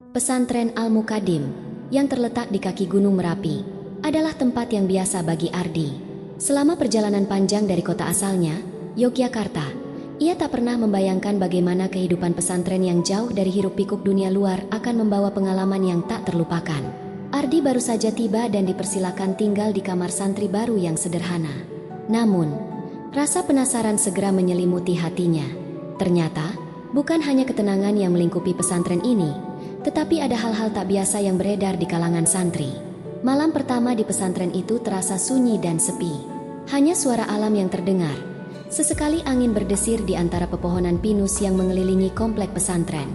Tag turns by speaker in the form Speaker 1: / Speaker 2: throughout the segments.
Speaker 1: Pesantren Al-Mukadim, yang terletak di kaki Gunung Merapi, adalah tempat yang biasa bagi Ardi. Selama perjalanan panjang dari kota asalnya, Yogyakarta, ia tak pernah membayangkan bagaimana kehidupan pesantren yang jauh dari hiruk-pikuk dunia luar akan membawa pengalaman yang tak terlupakan. Ardi baru saja tiba dan dipersilakan tinggal di kamar santri baru yang sederhana. Namun, rasa penasaran segera menyelimuti hatinya. Ternyata, bukan hanya ketenangan yang melingkupi pesantren ini, tetapi ada hal-hal tak biasa yang beredar di kalangan santri. Malam pertama di pesantren itu terasa sunyi dan sepi. Hanya suara alam yang terdengar. Sesekali angin berdesir di antara pepohonan pinus yang mengelilingi komplek pesantren.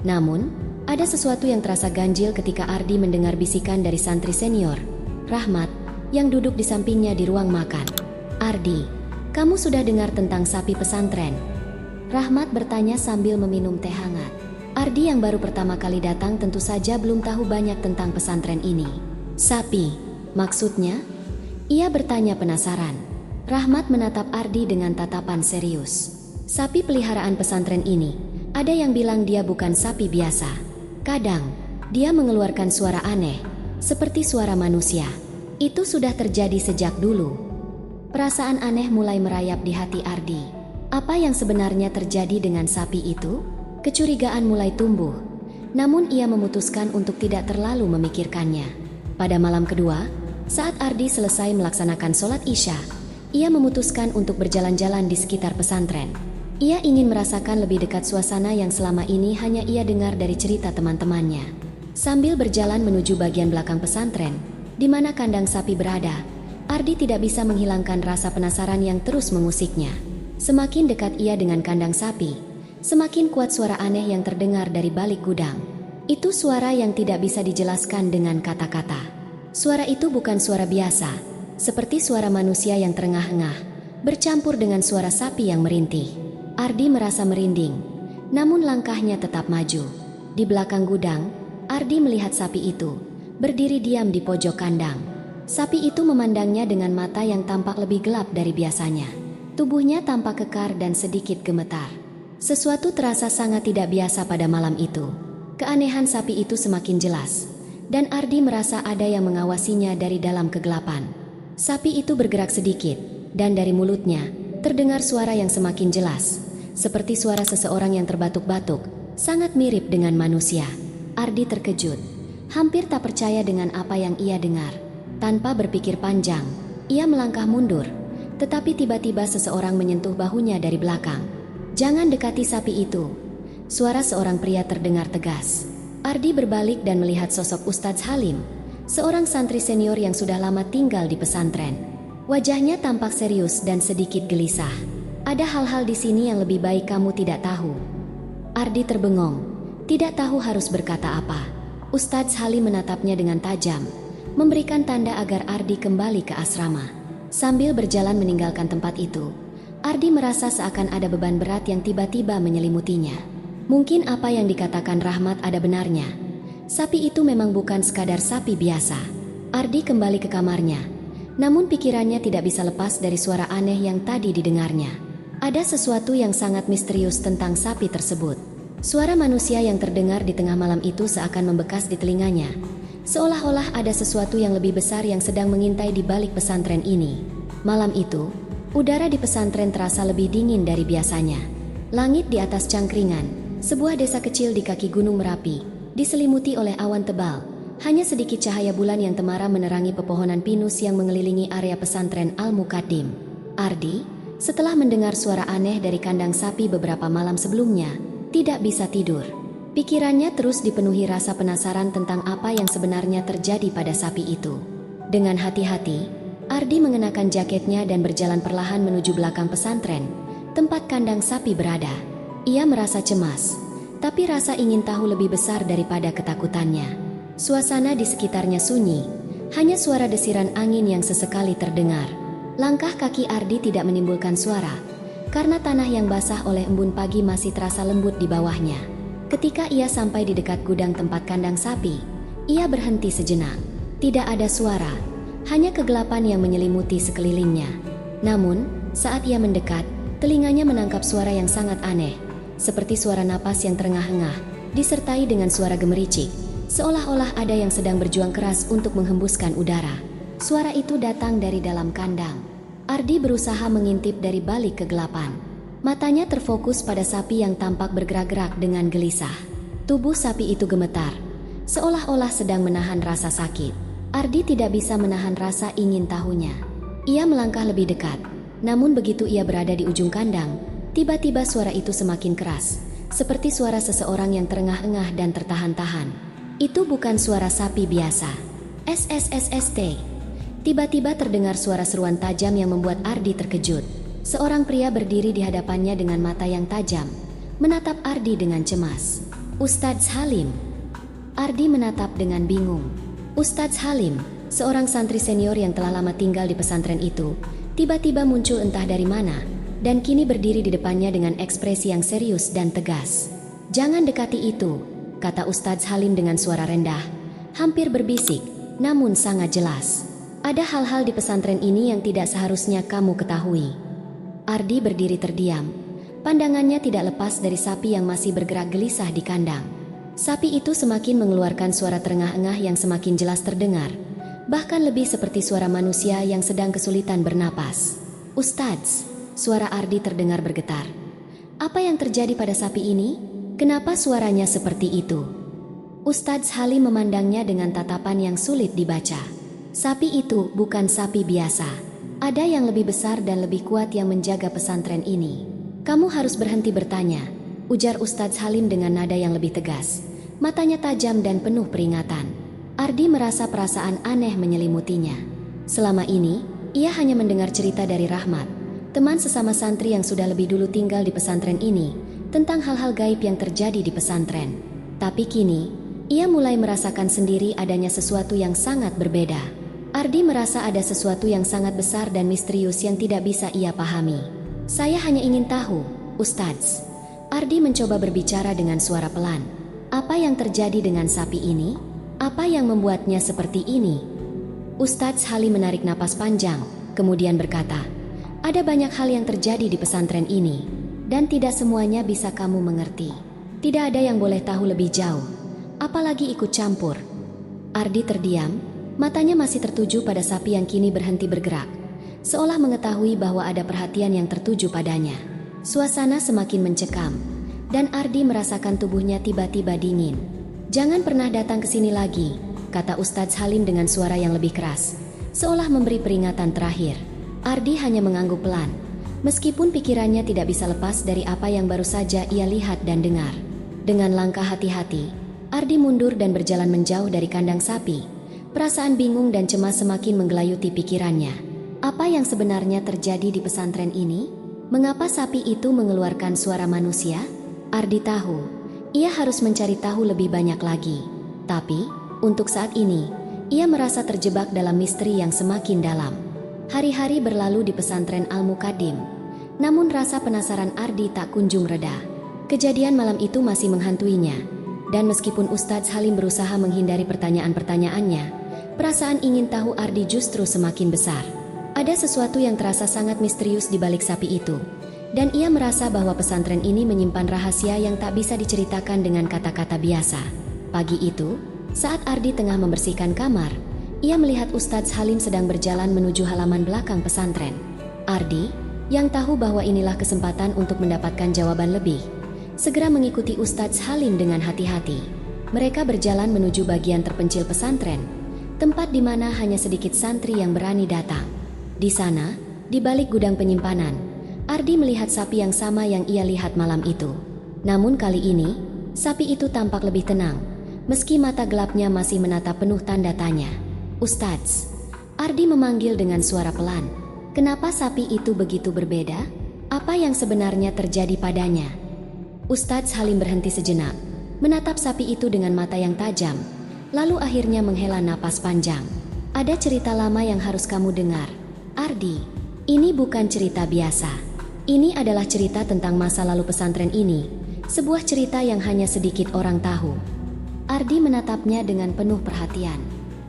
Speaker 1: Namun, ada sesuatu yang terasa ganjil ketika Ardi mendengar bisikan dari santri senior, Rahmat, yang duduk di sampingnya di ruang makan. "Ardi, kamu sudah dengar tentang sapi pesantren?" Rahmat bertanya sambil meminum teh hangat. Ardi yang baru pertama kali datang tentu saja belum tahu banyak tentang pesantren ini. "Sapi, maksudnya?" Ia bertanya penasaran. Rahmat menatap Ardi dengan tatapan serius. "Sapi peliharaan pesantren ini, ada yang bilang dia bukan sapi biasa. Kadang, dia mengeluarkan suara aneh, seperti suara manusia. Itu sudah terjadi sejak dulu." Perasaan aneh mulai merayap di hati Ardi. Apa yang sebenarnya terjadi dengan sapi itu? Kecurigaan mulai tumbuh, namun ia memutuskan untuk tidak terlalu memikirkannya. Pada malam kedua, saat Ardi selesai melaksanakan sholat Isya, ia memutuskan untuk berjalan-jalan di sekitar pesantren. Ia ingin merasakan lebih dekat suasana yang selama ini hanya ia dengar dari cerita teman-temannya. Sambil berjalan menuju bagian belakang pesantren, di mana kandang sapi berada, Ardi tidak bisa menghilangkan rasa penasaran yang terus mengusiknya. Semakin dekat ia dengan kandang sapi, semakin kuat suara aneh yang terdengar dari balik gudang. Itu suara yang tidak bisa dijelaskan dengan kata-kata. Suara itu bukan suara biasa, seperti suara manusia yang terengah-engah, bercampur dengan suara sapi yang merintih. Ardi merasa merinding, namun langkahnya tetap maju. Di belakang gudang, Ardi melihat sapi itu, berdiri diam di pojok kandang. Sapi itu memandangnya dengan mata yang tampak lebih gelap dari biasanya. Tubuhnya tampak kekar dan sedikit gemetar. Sesuatu terasa sangat tidak biasa pada malam itu. Keanehan sapi itu semakin jelas, dan Ardi merasa ada yang mengawasinya dari dalam kegelapan. Sapi itu bergerak sedikit, dan dari mulutnya terdengar suara yang semakin jelas, seperti suara seseorang yang terbatuk-batuk, sangat mirip dengan manusia. Ardi terkejut, hampir tak percaya dengan apa yang ia dengar. Tanpa berpikir panjang, ia melangkah mundur, tetapi tiba-tiba seseorang menyentuh bahunya dari belakang. "Jangan dekati sapi itu." Suara seorang pria terdengar tegas. Ardi berbalik dan melihat sosok Ustadz Halim, seorang santri senior yang sudah lama tinggal di pesantren. Wajahnya tampak serius dan sedikit gelisah. "Ada hal-hal di sini yang lebih baik kamu tidak tahu." Ardi terbengong, tidak tahu harus berkata apa. Ustadz Halim menatapnya dengan tajam, memberikan tanda agar Ardi kembali ke asrama. Sambil berjalan meninggalkan tempat itu, Ardi merasa seakan ada beban berat yang tiba-tiba menyelimutinya. Mungkin apa yang dikatakan Rahmat ada benarnya. Sapi itu memang bukan sekadar sapi biasa. Ardi kembali ke kamarnya, namun pikirannya tidak bisa lepas dari suara aneh yang tadi didengarnya. Ada sesuatu yang sangat misterius tentang sapi tersebut. Suara manusia yang terdengar di tengah malam itu seakan membekas di telinganya, seolah-olah ada sesuatu yang lebih besar yang sedang mengintai di balik pesantren ini. Malam itu, udara di pesantren terasa lebih dingin dari biasanya. Langit di atas cangkringan, sebuah desa kecil di kaki Gunung Merapi, diselimuti oleh awan tebal. Hanya sedikit cahaya bulan yang temara menerangi pepohonan pinus yang mengelilingi area pesantren Al-Mukadim. Ardi, setelah mendengar suara aneh dari kandang sapi beberapa malam sebelumnya, tidak bisa tidur. Pikirannya terus dipenuhi rasa penasaran tentang apa yang sebenarnya terjadi pada sapi itu. Dengan hati-hati, Ardi mengenakan jaketnya dan berjalan perlahan menuju belakang pesantren, tempat kandang sapi berada. Ia merasa cemas, tapi rasa ingin tahu lebih besar daripada ketakutannya. Suasana di sekitarnya sunyi, hanya suara desiran angin yang sesekali terdengar. Langkah kaki Ardi tidak menimbulkan suara, karena tanah yang basah oleh embun pagi masih terasa lembut di bawahnya. Ketika ia sampai di dekat gudang tempat kandang sapi, ia berhenti sejenak. Tidak ada suara, hanya kegelapan yang menyelimuti sekelilingnya. Namun, saat ia mendekat, telinganya menangkap suara yang sangat aneh, seperti suara napas yang terengah-engah, disertai dengan suara gemericik, seolah-olah ada yang sedang berjuang keras untuk menghembuskan udara. Suara itu datang dari dalam kandang. Ardi berusaha mengintip dari balik kegelapan. Matanya terfokus pada sapi yang tampak bergerak-gerak dengan gelisah. Tubuh sapi itu gemetar, seolah-olah sedang menahan rasa sakit. Ardi tidak bisa menahan rasa ingin tahunya. Ia melangkah lebih dekat, namun begitu ia berada di ujung kandang, tiba-tiba suara itu semakin keras, seperti suara seseorang yang terengah-engah dan tertahan-tahan. Itu bukan suara sapi biasa. SSSST. Tiba-tiba terdengar suara seruan tajam yang membuat Ardi terkejut. Seorang pria berdiri di hadapannya dengan mata yang tajam, menatap Ardi dengan cemas. Ustadz Halim. Ardi menatap dengan bingung. Ustadz Halim, seorang santri senior yang telah lama tinggal di pesantren itu, tiba-tiba muncul entah dari mana, dan kini berdiri di depannya dengan ekspresi yang serius dan tegas. "Jangan dekati itu," kata Ustadz Halim dengan suara rendah, hampir berbisik, namun sangat jelas. "Ada hal-hal di pesantren ini yang tidak seharusnya kamu ketahui." Ardi berdiri terdiam. Pandangannya tidak lepas dari sapi yang masih bergerak gelisah di kandang. Sapi itu semakin mengeluarkan suara terengah-engah yang semakin jelas terdengar, bahkan lebih seperti suara manusia yang sedang kesulitan bernapas. "Ustadz," suara Ardi terdengar bergetar. "Apa yang terjadi pada sapi ini? Kenapa suaranya seperti itu?" Ustadz Halim memandangnya dengan tatapan yang sulit dibaca. "Sapi itu bukan sapi biasa. Ada yang lebih besar dan lebih kuat yang menjaga pesantren ini. Kamu harus berhenti bertanya," ujar Ustadz Halim dengan nada yang lebih tegas. Matanya tajam dan penuh peringatan. Ardi merasa perasaan aneh menyelimutinya. Selama ini, ia hanya mendengar cerita dari Rahmat, teman sesama santri yang sudah lebih dulu tinggal di pesantren ini, tentang hal-hal gaib yang terjadi di pesantren. Tapi kini, ia mulai merasakan sendiri adanya sesuatu yang sangat berbeda. Ardi merasa ada sesuatu yang sangat besar dan misterius yang tidak bisa ia pahami. "Saya hanya ingin tahu, Ustadz." Ardi mencoba berbicara dengan suara pelan. "Apa yang terjadi dengan sapi ini? Apa yang membuatnya seperti ini?" Ustadz Halim menarik napas panjang, kemudian berkata, "Ada banyak hal yang terjadi di pesantren ini, dan tidak semuanya bisa kamu mengerti. Tidak ada yang boleh tahu lebih jauh, apalagi ikut campur." Ardi terdiam, matanya masih tertuju pada sapi yang kini berhenti bergerak, seolah mengetahui bahwa ada perhatian yang tertuju padanya. Suasana semakin mencekam, dan Ardi merasakan tubuhnya tiba-tiba dingin. "Jangan pernah datang ke sini lagi," kata Ustadz Halim dengan suara yang lebih keras, seolah memberi peringatan terakhir. Ardi hanya mengangguk pelan, meskipun pikirannya tidak bisa lepas dari apa yang baru saja ia lihat dan dengar. Dengan langkah hati-hati, Ardi mundur dan berjalan menjauh dari kandang sapi. Perasaan bingung dan cemas semakin menggelayuti pikirannya. Apa yang sebenarnya terjadi di pesantren ini? Mengapa sapi itu mengeluarkan suara manusia? Ardi tahu, ia harus mencari tahu lebih banyak lagi. Tapi, untuk saat ini, ia merasa terjebak dalam misteri yang semakin dalam. Hari-hari berlalu di pesantren Al-Muqaddim, namun rasa penasaran Ardi tak kunjung reda. Kejadian malam itu masih menghantuinya, dan meskipun Ustadz Halim berusaha menghindari pertanyaan-pertanyaannya, perasaan ingin tahu Ardi justru semakin besar. Ada sesuatu yang terasa sangat misterius di balik sapi itu, dan ia merasa bahwa pesantren ini menyimpan rahasia yang tak bisa diceritakan dengan kata-kata biasa. Pagi itu, saat Ardi tengah membersihkan kamar, ia melihat Ustadz Halim sedang berjalan menuju halaman belakang pesantren. Ardi, yang tahu bahwa inilah kesempatan untuk mendapatkan jawaban lebih, segera mengikuti Ustadz Halim dengan hati-hati. Mereka berjalan menuju bagian terpencil pesantren, tempat di mana hanya sedikit santri yang berani datang. Di sana, di balik gudang penyimpanan, Ardi melihat sapi yang sama yang ia lihat malam itu. Namun kali ini, sapi itu tampak lebih tenang, meski mata gelapnya masih menatap penuh tanda tanya. "Ustadz," Ardi memanggil dengan suara pelan. "Kenapa sapi itu begitu berbeda? Apa yang sebenarnya terjadi padanya?" Ustadz Halim berhenti sejenak, menatap sapi itu dengan mata yang tajam, lalu akhirnya menghela napas panjang. "Ada cerita lama yang harus kamu dengar, Ardi. Ini bukan cerita biasa. Ini adalah cerita tentang masa lalu pesantren ini, sebuah cerita yang hanya sedikit orang tahu." Ardi menatapnya dengan penuh perhatian.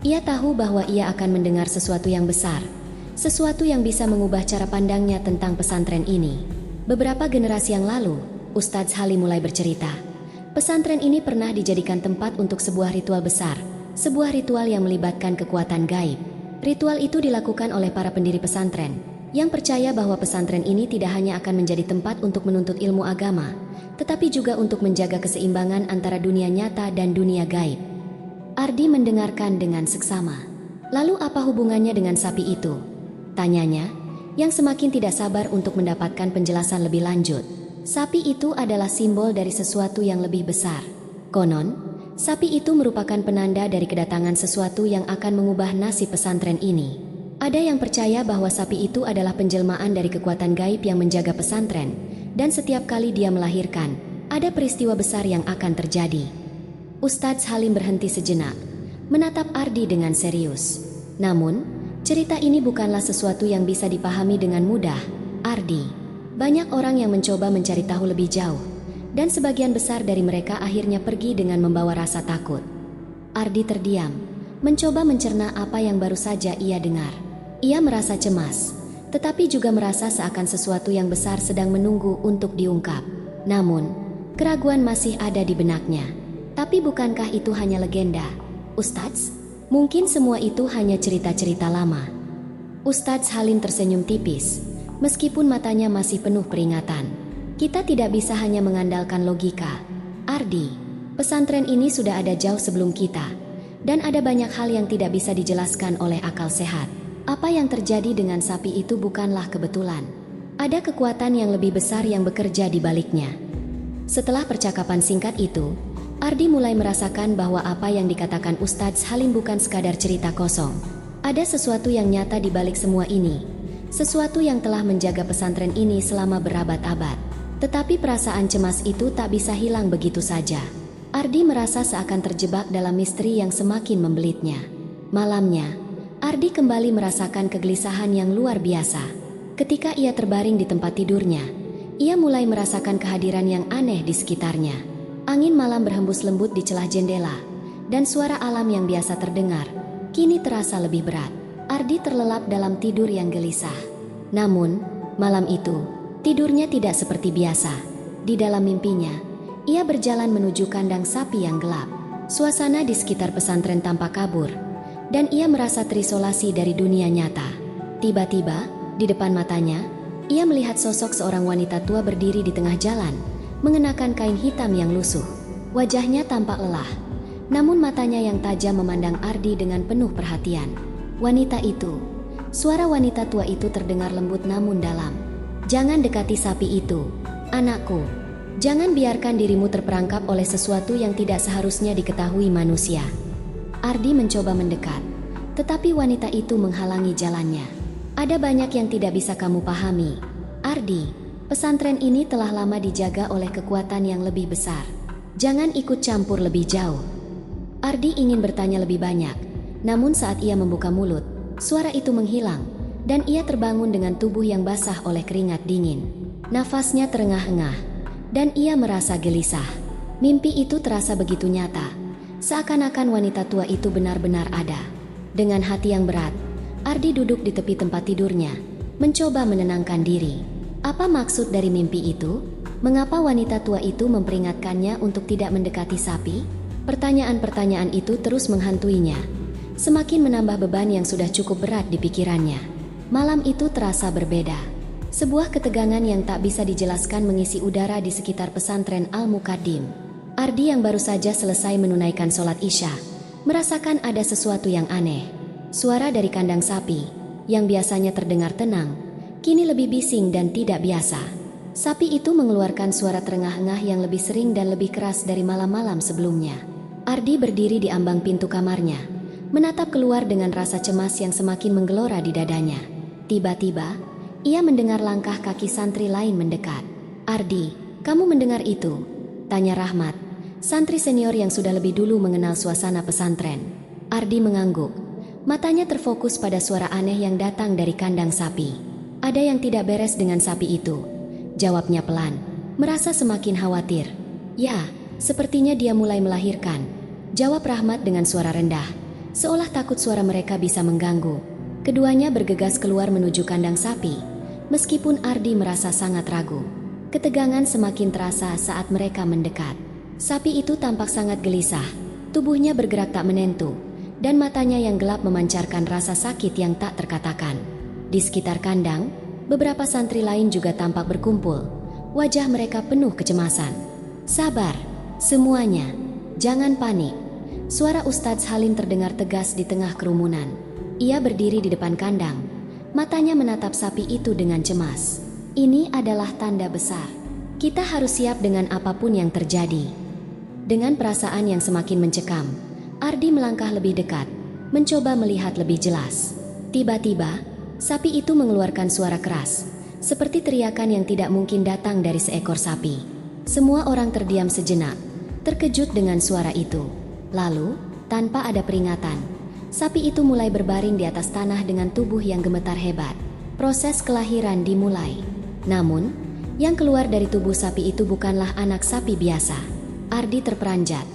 Speaker 1: Ia tahu bahwa ia akan mendengar sesuatu yang besar, sesuatu yang bisa mengubah cara pandangnya tentang pesantren ini. Beberapa generasi yang lalu, Ustadz Halim mulai bercerita Pesantren ini pernah dijadikan tempat untuk sebuah ritual besar, sebuah ritual yang melibatkan kekuatan gaib. Ritual itu dilakukan oleh para pendiri pesantren, yang percaya bahwa pesantren ini tidak hanya akan menjadi tempat untuk menuntut ilmu agama, tetapi juga untuk menjaga keseimbangan antara dunia nyata dan dunia gaib. Ardi mendengarkan dengan seksama. Lalu apa hubungannya dengan sapi itu? Tanyanya, yang semakin tidak sabar untuk mendapatkan penjelasan lebih lanjut. Sapi itu adalah simbol dari sesuatu yang lebih besar. Konon, sapi itu merupakan penanda dari kedatangan sesuatu yang akan mengubah nasib pesantren ini. Ada yang percaya bahwa sapi itu adalah penjelmaan dari kekuatan gaib yang menjaga pesantren, dan setiap kali dia melahirkan, ada peristiwa besar yang akan terjadi. Ustadz Halim berhenti sejenak, menatap Ardi dengan serius. Namun, cerita ini bukanlah sesuatu yang bisa dipahami dengan mudah, Ardi. Banyak orang yang mencoba mencari tahu lebih jauh, dan sebagian besar dari mereka akhirnya pergi dengan membawa rasa takut. Ardi terdiam, mencoba mencerna apa yang baru saja ia dengar. Ia merasa cemas, tetapi juga merasa seakan sesuatu yang besar sedang menunggu untuk diungkap. Namun, keraguan masih ada di benaknya. Tapi bukankah itu hanya legenda? Ustadz, mungkin semua itu hanya cerita-cerita lama. Ustadz Halim tersenyum tipis, meskipun matanya masih penuh peringatan. Kita tidak bisa hanya mengandalkan logika. Ardi, pesantren ini sudah ada jauh sebelum kita, dan ada banyak hal yang tidak bisa dijelaskan oleh akal sehat. Apa yang terjadi dengan sapi itu bukanlah kebetulan. Ada kekuatan yang lebih besar yang bekerja di baliknya. Setelah percakapan singkat itu, Ardi mulai merasakan bahwa apa yang dikatakan Ustadz Halim bukan sekadar cerita kosong. Ada sesuatu yang nyata di balik semua ini. Sesuatu yang telah menjaga pesantren ini selama berabad-abad. Tetapi perasaan cemas itu tak bisa hilang begitu saja. Ardi merasa seakan terjebak dalam misteri yang semakin membelitnya. Malamnya, Ardi kembali merasakan kegelisahan yang luar biasa. Ketika ia terbaring di tempat tidurnya, ia mulai merasakan kehadiran yang aneh di sekitarnya. Angin malam berhembus lembut di celah jendela, dan suara alam yang biasa terdengar kini terasa lebih berat. Ardi terlelap dalam tidur yang gelisah. Namun, malam itu, tidurnya tidak seperti biasa. Di dalam mimpinya, ia berjalan menuju kandang sapi yang gelap. Suasana di sekitar pesantren tampak kabur, dan ia merasa terisolasi dari dunia nyata. Tiba-tiba, di depan matanya, ia melihat sosok seorang wanita tua berdiri di tengah jalan, mengenakan kain hitam yang lusuh. Wajahnya tampak lelah, namun matanya yang tajam memandang Ardi dengan penuh perhatian. Wanita itu, suara wanita tua itu terdengar lembut namun dalam. "Jangan dekati sapi itu, anakku. Jangan biarkan dirimu terperangkap oleh sesuatu yang tidak seharusnya diketahui manusia." Ardi mencoba mendekat, tetapi wanita itu menghalangi jalannya. "Ada banyak yang tidak bisa kamu pahami, Ardi. Pesantren ini telah lama dijaga oleh kekuatan yang lebih besar. Jangan ikut campur lebih jauh." Ardi ingin bertanya lebih banyak, namun saat ia membuka mulut, suara itu menghilang, dan ia terbangun dengan tubuh yang basah oleh keringat dingin. Nafasnya terengah-engah, dan ia merasa gelisah. Mimpi itu terasa begitu nyata, seakan-akan wanita tua itu benar-benar ada. Dengan hati yang berat, Ardi duduk di tepi tempat tidurnya, mencoba menenangkan diri. Apa maksud dari mimpi itu? Mengapa wanita tua itu memperingatkannya untuk tidak mendekati sapi? Pertanyaan-pertanyaan itu terus menghantuinya, semakin menambah beban yang sudah cukup berat di pikirannya. Malam itu terasa berbeda. Sebuah ketegangan yang tak bisa dijelaskan mengisi udara di sekitar pesantren Al-Muqaddim. Ardi yang baru saja selesai menunaikan sholat Isya, merasakan ada sesuatu yang aneh. Suara dari kandang sapi, yang biasanya terdengar tenang, kini lebih bising dan tidak biasa. Sapi itu mengeluarkan suara terengah-engah yang lebih sering dan lebih keras dari malam-malam sebelumnya. Ardi berdiri di ambang pintu kamarnya, menatap keluar dengan rasa cemas yang semakin menggelora di dadanya. Tiba-tiba, ia mendengar langkah kaki santri lain mendekat. "Ardi, kamu mendengar itu?" tanya Rahmat, santri senior yang sudah lebih dulu mengenal suasana pesantren. Ardi mengangguk, matanya terfokus pada suara aneh yang datang dari kandang sapi. "Ada yang tidak beres dengan sapi itu," jawabnya pelan, merasa semakin khawatir. "Ya, sepertinya dia mulai melahirkan," jawab Rahmat dengan suara rendah, seolah takut suara mereka bisa mengganggu. Keduanya bergegas keluar menuju kandang sapi, meskipun Ardi merasa sangat ragu. Ketegangan semakin terasa saat mereka mendekat. Sapi itu tampak sangat gelisah, tubuhnya bergerak tak menentu, dan matanya yang gelap memancarkan rasa sakit yang tak terkatakan. Di sekitar kandang, beberapa santri lain juga tampak berkumpul, wajah mereka penuh kecemasan. "Sabar, semuanya, jangan panik." Suara Ustadz Halim terdengar tegas di tengah kerumunan. Ia berdiri di depan kandang, matanya menatap sapi itu dengan cemas. "Ini adalah tanda besar. Kita harus siap dengan apapun yang terjadi." Dengan perasaan yang semakin mencekam, Ardi melangkah lebih dekat, mencoba melihat lebih jelas. Tiba-tiba, sapi itu mengeluarkan suara keras, seperti teriakan yang tidak mungkin datang dari seekor sapi. Semua orang terdiam sejenak, terkejut dengan suara itu. Lalu, tanpa ada peringatan, sapi itu mulai berbaring di atas tanah dengan tubuh yang gemetar hebat. Proses kelahiran dimulai. Namun, yang keluar dari tubuh sapi itu bukanlah anak sapi biasa. Ardi terperanjat.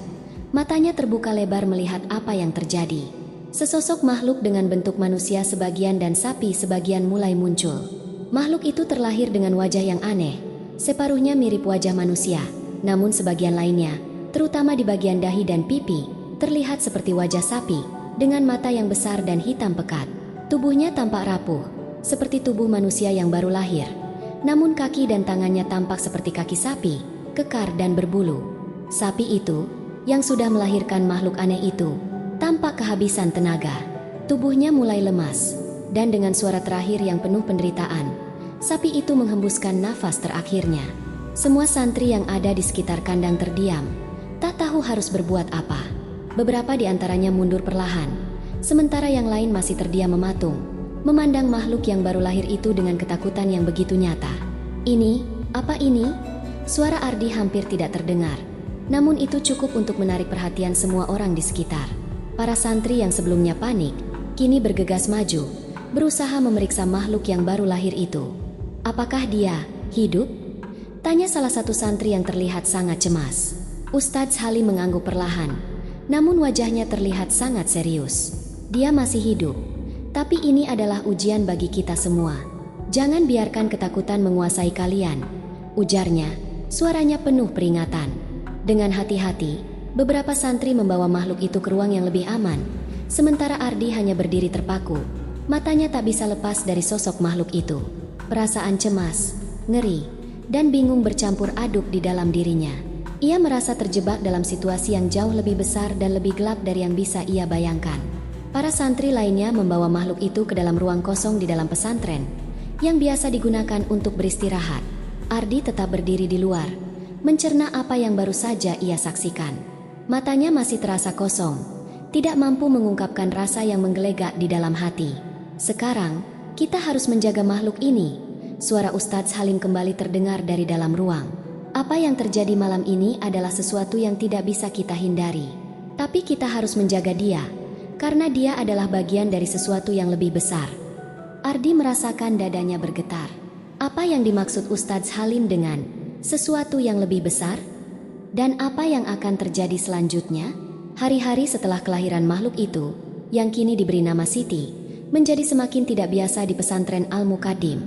Speaker 1: Matanya terbuka lebar melihat apa yang terjadi. Sesosok makhluk dengan bentuk manusia sebagian dan sapi sebagian mulai muncul. Makhluk itu terlahir dengan wajah yang aneh. Separuhnya mirip wajah manusia, namun sebagian lainnya, terutama di bagian dahi dan pipi, terlihat seperti wajah sapi, dengan mata yang besar dan hitam pekat. Tubuhnya tampak rapuh, seperti tubuh manusia yang baru lahir. Namun kaki dan tangannya tampak seperti kaki sapi, kekar dan berbulu. Sapi itu, yang sudah melahirkan makhluk aneh itu, tampak kehabisan tenaga. Tubuhnya mulai lemas, dan dengan suara terakhir yang penuh penderitaan, sapi itu menghembuskan nafas terakhirnya. Semua santri yang ada di sekitar kandang terdiam, tak tahu harus berbuat apa. Beberapa di antaranya mundur perlahan, sementara yang lain masih terdiam mematung, memandang makhluk yang baru lahir itu dengan ketakutan yang begitu nyata. "Ini, apa ini?" Suara Ardi hampir tidak terdengar. Namun itu cukup untuk menarik perhatian semua orang di sekitar. Para santri yang sebelumnya panik, kini bergegas maju, berusaha memeriksa makhluk yang baru lahir itu. "Apakah dia hidup?" tanya salah satu santri yang terlihat sangat cemas. Ustadz Halim mengangguk perlahan, namun wajahnya terlihat sangat serius. "Dia masih hidup, tapi ini adalah ujian bagi kita semua. Jangan biarkan ketakutan menguasai kalian," ujarnya, suaranya penuh peringatan. Dengan hati-hati, beberapa santri membawa makhluk itu ke ruang yang lebih aman, sementara Ardi hanya berdiri terpaku. Matanya tak bisa lepas dari sosok makhluk itu. Perasaan cemas, ngeri, dan bingung bercampur aduk di dalam dirinya. Ia merasa terjebak dalam situasi yang jauh lebih besar dan lebih gelap dari yang bisa ia bayangkan. Para santri lainnya membawa makhluk itu ke dalam ruang kosong di dalam pesantren, yang biasa digunakan untuk beristirahat. Ardi tetap berdiri di luar, mencerna apa yang baru saja ia saksikan. Matanya masih terasa kosong, tidak mampu mengungkapkan rasa yang menggelegak di dalam hati. "Sekarang, kita harus menjaga makhluk ini." Suara Ustadz Halim kembali terdengar dari dalam ruang. "Apa yang terjadi malam ini adalah sesuatu yang tidak bisa kita hindari. Tapi kita harus menjaga dia, karena dia adalah bagian dari sesuatu yang lebih besar." Ardi merasakan dadanya bergetar. Apa yang dimaksud Ustadz Halim dengan sesuatu yang lebih besar? Dan apa yang akan terjadi selanjutnya? Hari-hari setelah kelahiran makhluk itu, yang kini diberi nama Siti, menjadi semakin tidak biasa di pesantren Al-Muqaddim.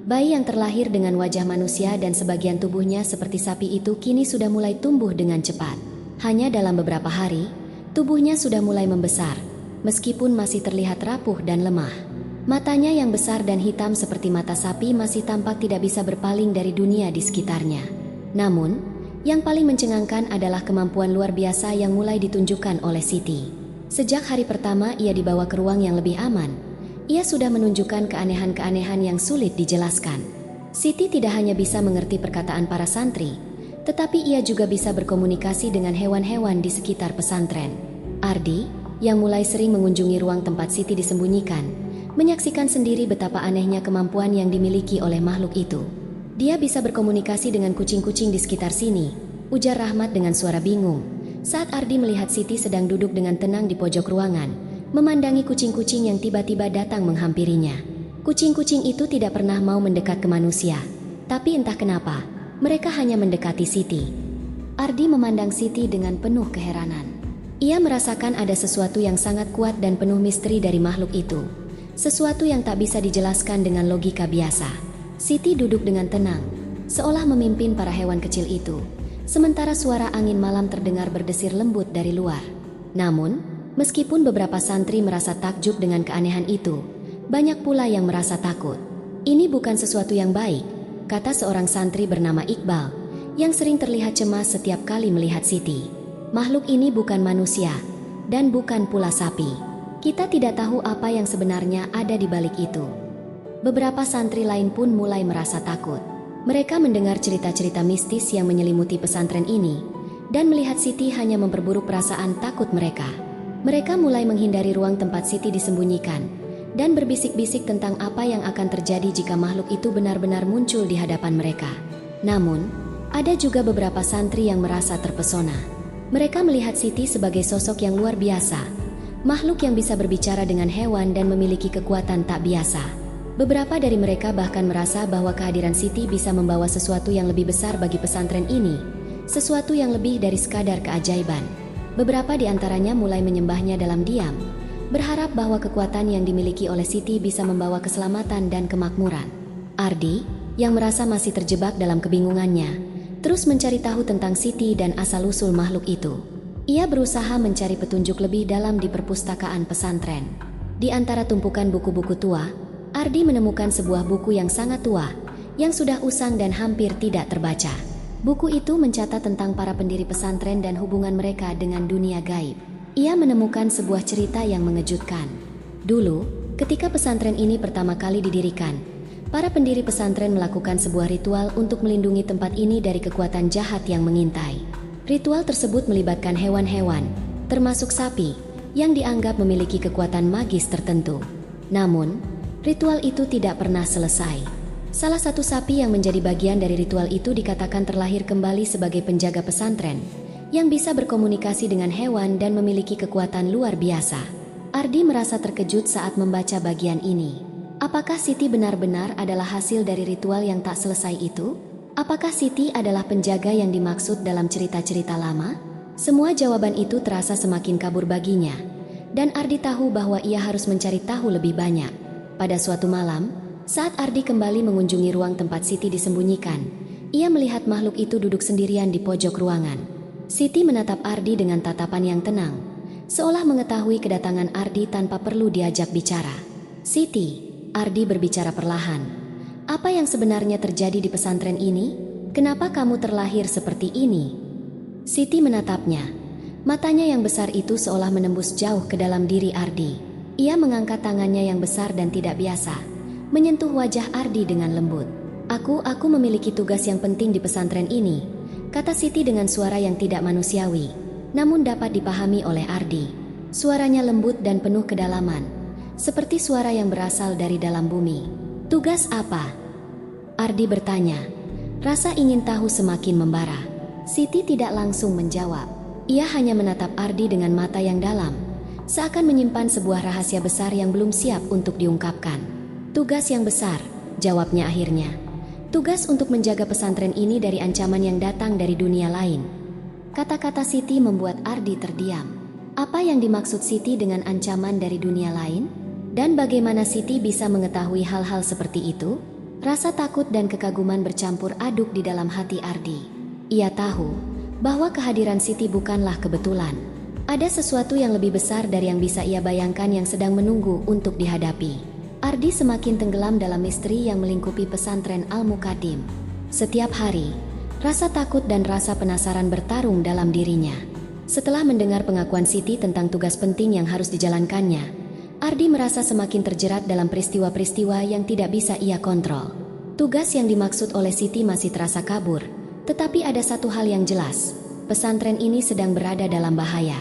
Speaker 1: Bayi yang terlahir dengan wajah manusia dan sebagian tubuhnya seperti sapi itu kini sudah mulai tumbuh dengan cepat. Hanya dalam beberapa hari, tubuhnya sudah mulai membesar, meskipun masih terlihat rapuh dan lemah. Matanya yang besar dan hitam seperti mata sapi masih tampak tidak bisa berpaling dari dunia di sekitarnya. Namun, yang paling mencengangkan adalah kemampuan luar biasa yang mulai ditunjukkan oleh Siti. Sejak hari pertama ia dibawa ke ruang yang lebih aman, ia sudah menunjukkan keanehan-keanehan yang sulit dijelaskan. Siti tidak hanya bisa mengerti perkataan para santri, tetapi ia juga bisa berkomunikasi dengan hewan-hewan di sekitar pesantren. Ardi, yang mulai sering mengunjungi ruang tempat Siti disembunyikan, menyaksikan sendiri betapa anehnya kemampuan yang dimiliki oleh makhluk itu. "Dia bisa berkomunikasi dengan kucing-kucing di sekitar sini," ujar Rahmat dengan suara bingung, saat Ardi melihat Siti sedang duduk dengan tenang di pojok ruangan, memandangi kucing-kucing yang tiba-tiba datang menghampirinya. Kucing-kucing itu tidak pernah mau mendekat ke manusia, tapi entah kenapa, mereka hanya mendekati Siti. Ardi memandang Siti dengan penuh keheranan. Ia merasakan ada sesuatu yang sangat kuat dan penuh misteri dari makhluk itu. Sesuatu yang tak bisa dijelaskan dengan logika biasa. Siti duduk dengan tenang, seolah memimpin para hewan kecil itu, sementara suara angin malam terdengar berdesir lembut dari luar. Namun, meskipun beberapa santri merasa takjub dengan keanehan itu, banyak pula yang merasa takut. "Ini bukan sesuatu yang baik," kata seorang santri bernama Iqbal, yang sering terlihat cemas setiap kali melihat Siti. "Makhluk ini bukan manusia, dan bukan pula sapi. Kita tidak tahu apa yang sebenarnya ada di balik itu." Beberapa santri lain pun mulai merasa takut. Mereka mendengar cerita-cerita mistis yang menyelimuti pesantren ini, dan melihat Siti hanya memperburuk perasaan takut mereka. Mereka mulai menghindari ruang tempat Siti disembunyikan, dan berbisik-bisik tentang apa yang akan terjadi jika makhluk itu benar-benar muncul di hadapan mereka. Namun, ada juga beberapa santri yang merasa terpesona. Mereka melihat Siti sebagai sosok yang luar biasa, makhluk yang bisa berbicara dengan hewan dan memiliki kekuatan tak biasa. Beberapa dari mereka bahkan merasa bahwa kehadiran Siti bisa membawa sesuatu yang lebih besar bagi pesantren ini, sesuatu yang lebih dari sekadar keajaiban. Beberapa di antaranya mulai menyembahnya dalam diam, berharap bahwa kekuatan yang dimiliki oleh Siti bisa membawa keselamatan dan kemakmuran. Ardi, yang merasa masih terjebak dalam kebingungannya, terus mencari tahu tentang Siti dan asal-usul makhluk itu. Ia berusaha mencari petunjuk lebih dalam di perpustakaan pesantren. Di antara tumpukan buku-buku tua, Ardi menemukan sebuah buku yang sangat tua, yang sudah usang dan hampir tidak terbaca. Buku itu mencatat tentang para pendiri pesantren dan hubungan mereka dengan dunia gaib. Ia menemukan sebuah cerita yang mengejutkan. Dulu, ketika pesantren ini pertama kali didirikan, para pendiri pesantren melakukan sebuah ritual untuk melindungi tempat ini dari kekuatan jahat yang mengintai. Ritual tersebut melibatkan hewan-hewan, termasuk sapi, yang dianggap memiliki kekuatan magis tertentu. Namun, ritual itu tidak pernah selesai. Salah satu sapi yang menjadi bagian dari ritual itu dikatakan terlahir kembali sebagai penjaga pesantren, yang bisa berkomunikasi dengan hewan dan memiliki kekuatan luar biasa. Ardi merasa terkejut saat membaca bagian ini. Apakah Siti benar-benar adalah hasil dari ritual yang tak selesai itu? Apakah Siti adalah penjaga yang dimaksud dalam cerita-cerita lama? Semua jawaban itu terasa semakin kabur baginya, dan Ardi tahu bahwa ia harus mencari tahu lebih banyak. Pada suatu malam, saat Ardi kembali mengunjungi ruang tempat Siti disembunyikan, ia melihat makhluk itu duduk sendirian di pojok ruangan. Siti menatap Ardi dengan tatapan yang tenang, seolah mengetahui kedatangan Ardi tanpa perlu diajak bicara. "Siti," Ardi berbicara perlahan, "apa yang sebenarnya terjadi di pesantren ini? Kenapa kamu terlahir seperti ini?" Siti menatapnya. Matanya yang besar itu seolah menembus jauh ke dalam diri Ardi. Ia mengangkat tangannya yang besar dan tidak biasa, menyentuh wajah Ardi dengan lembut. Aku memiliki tugas yang penting di pesantren ini," kata Siti dengan suara yang tidak manusiawi, namun dapat dipahami oleh Ardi. Suaranya lembut dan penuh kedalaman, seperti suara yang berasal dari dalam bumi. "Tugas apa?" Ardi bertanya. Rasa ingin tahu semakin membara. Siti tidak langsung menjawab. Ia hanya menatap Ardi dengan mata yang dalam, seakan menyimpan sebuah rahasia besar yang belum siap untuk diungkapkan. "Tugas yang besar," jawabnya akhirnya. "Tugas untuk menjaga pesantren ini dari ancaman yang datang dari dunia lain." Kata-kata Siti membuat Ardi terdiam. Apa yang dimaksud Siti dengan ancaman dari dunia lain? Dan bagaimana Siti bisa mengetahui hal-hal seperti itu? Rasa takut dan kekaguman bercampur aduk di dalam hati Ardi. Ia tahu bahwa kehadiran Siti bukanlah kebetulan. Ada sesuatu yang lebih besar dari yang bisa ia bayangkan yang sedang menunggu untuk dihadapi. Ardi semakin tenggelam dalam misteri yang melingkupi pesantren Al-Muqaddim. Setiap hari, rasa takut dan rasa penasaran bertarung dalam dirinya. Setelah mendengar pengakuan Siti tentang tugas penting yang harus dijalankannya, Ardi merasa semakin terjerat dalam peristiwa-peristiwa yang tidak bisa ia kontrol. Tugas yang dimaksud oleh Siti masih terasa kabur, tetapi ada satu hal yang jelas, pesantren ini sedang berada dalam bahaya.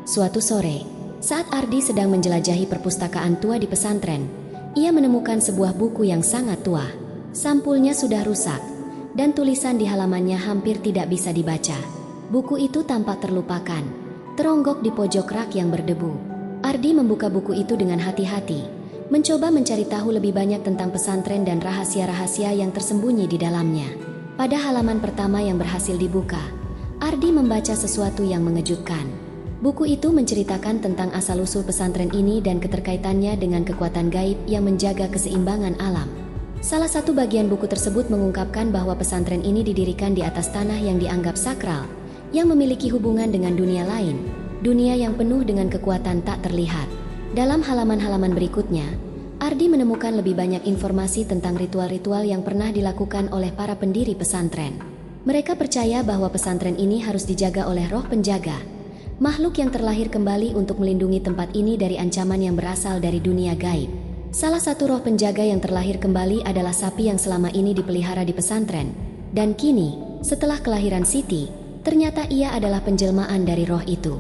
Speaker 1: Suatu sore, saat Ardi sedang menjelajahi perpustakaan tua di pesantren, ia menemukan sebuah buku yang sangat tua. Sampulnya sudah rusak, dan tulisan di halamannya hampir tidak bisa dibaca. Buku itu tampak terlupakan, teronggok di pojok rak yang berdebu. Ardi membuka buku itu dengan hati-hati, mencoba mencari tahu lebih banyak tentang pesantren dan rahasia-rahasia yang tersembunyi di dalamnya. Pada halaman pertama yang berhasil dibuka, Ardi membaca sesuatu yang mengejutkan. Buku itu menceritakan tentang asal-usul pesantren ini dan keterkaitannya dengan kekuatan gaib yang menjaga keseimbangan alam. Salah satu bagian buku tersebut mengungkapkan bahwa pesantren ini didirikan di atas tanah yang dianggap sakral, yang memiliki hubungan dengan dunia lain, dunia yang penuh dengan kekuatan tak terlihat. Dalam halaman-halaman berikutnya, Ardi menemukan lebih banyak informasi tentang ritual-ritual yang pernah dilakukan oleh para pendiri pesantren. Mereka percaya bahwa pesantren ini harus dijaga oleh roh penjaga, makhluk yang terlahir kembali untuk melindungi tempat ini dari ancaman yang berasal dari dunia gaib. Salah satu roh penjaga yang terlahir kembali adalah sapi yang selama ini dipelihara di pesantren. Dan kini, setelah kelahiran Siti, ternyata ia adalah penjelmaan dari roh itu.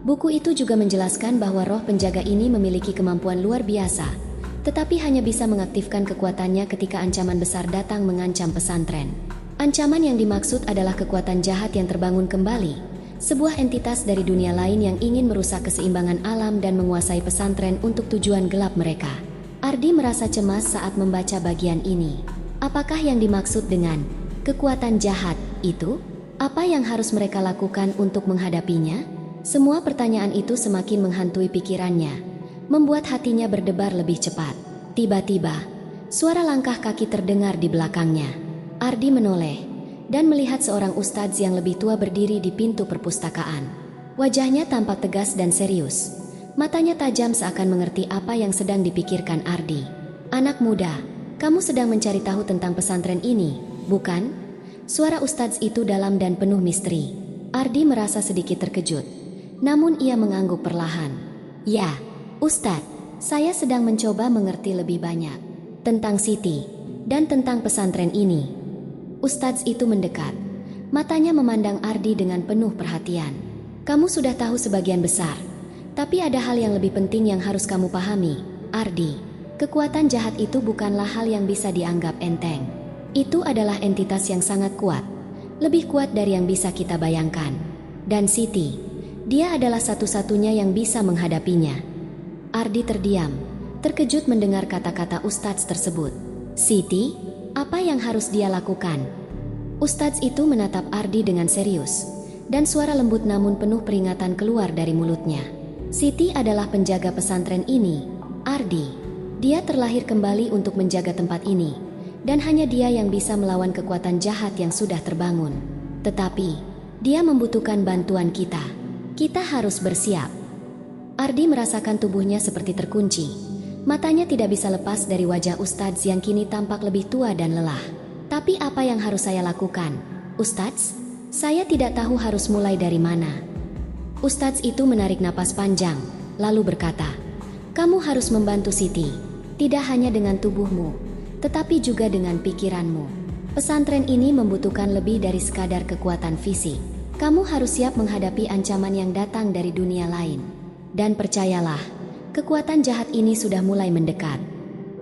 Speaker 1: Buku itu juga menjelaskan bahwa roh penjaga ini memiliki kemampuan luar biasa, tetapi hanya bisa mengaktifkan kekuatannya ketika ancaman besar datang mengancam pesantren. Ancaman yang dimaksud adalah kekuatan jahat yang terbangun kembali, sebuah entitas dari dunia lain yang ingin merusak keseimbangan alam dan menguasai pesantren untuk tujuan gelap mereka. Ardi merasa cemas saat membaca bagian ini. Apakah yang dimaksud dengan kekuatan jahat itu? Apa yang harus mereka lakukan untuk menghadapinya? Semua pertanyaan itu semakin menghantui pikirannya, membuat hatinya berdebar lebih cepat. Tiba-tiba, suara langkah kaki terdengar di belakangnya. Ardi menoleh dan melihat seorang ustadz yang lebih tua berdiri di pintu perpustakaan. Wajahnya tampak tegas dan serius. Matanya tajam seakan mengerti apa yang sedang dipikirkan Ardi. "Anak muda, kamu sedang mencari tahu tentang pesantren ini, bukan?" Suara ustadz itu dalam dan penuh misteri. Ardi merasa sedikit terkejut, namun ia mengangguk perlahan. "Ya, Ustadz, saya sedang mencoba mengerti lebih banyak tentang Siti dan tentang pesantren ini." Ustadz itu mendekat. Matanya memandang Ardi dengan penuh perhatian. "Kamu sudah tahu sebagian besar, tapi ada hal yang lebih penting yang harus kamu pahami, Ardi. Kekuatan jahat itu bukanlah hal yang bisa dianggap enteng. Itu adalah entitas yang sangat kuat, lebih kuat dari yang bisa kita bayangkan. Dan Siti, dia adalah satu-satunya yang bisa menghadapinya." Ardi terdiam, terkejut mendengar kata-kata ustadz tersebut. "Siti? Apa yang harus dia lakukan?" Ustadz itu menatap Ardi dengan serius, dan suara lembut namun penuh peringatan keluar dari mulutnya. "Siti adalah penjaga pesantren ini, Ardi. Dia terlahir kembali untuk menjaga tempat ini, dan hanya dia yang bisa melawan kekuatan jahat yang sudah terbangun. Tetapi, dia membutuhkan bantuan kita. Kita harus bersiap." Ardi merasakan tubuhnya seperti terkunci. Matanya tidak bisa lepas dari wajah ustadz yang kini tampak lebih tua dan lelah. "Tapi apa yang harus saya lakukan, Ustadz? Saya tidak tahu harus mulai dari mana." Ustadz itu menarik napas panjang, lalu berkata, "Kamu harus membantu Siti, tidak hanya dengan tubuhmu, tetapi juga dengan pikiranmu. Pesantren ini membutuhkan lebih dari sekadar kekuatan fisik. Kamu harus siap menghadapi ancaman yang datang dari dunia lain. Dan percayalah, kekuatan jahat ini sudah mulai mendekat."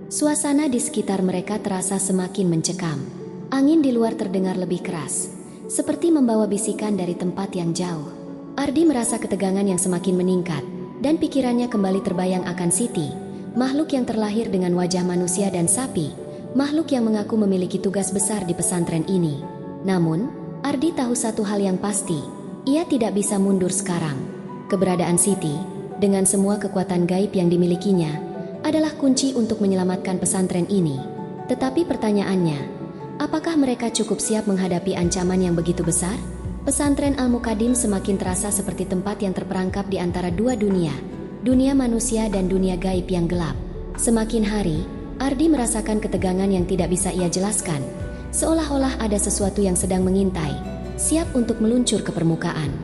Speaker 1: Suasana di sekitar mereka terasa semakin mencekam. Angin di luar terdengar lebih keras, seperti membawa bisikan dari tempat yang jauh. Ardi merasa ketegangan yang semakin meningkat, dan pikirannya kembali terbayang akan Siti, makhluk yang terlahir dengan wajah manusia dan sapi, makhluk yang mengaku memiliki tugas besar di pesantren ini. Namun, Ardi tahu satu hal yang pasti, ia tidak bisa mundur sekarang. Keberadaan Siti, dengan semua kekuatan gaib yang dimilikinya, adalah kunci untuk menyelamatkan pesantren ini. Tetapi pertanyaannya, apakah mereka cukup siap menghadapi ancaman yang begitu besar? Pesantren Al-Mukadim semakin terasa seperti tempat yang terperangkap di antara dua dunia, dunia manusia dan dunia gaib yang gelap. Semakin hari, Ardi merasakan ketegangan yang tidak bisa ia jelaskan, seolah-olah ada sesuatu yang sedang mengintai, siap untuk meluncur ke permukaan.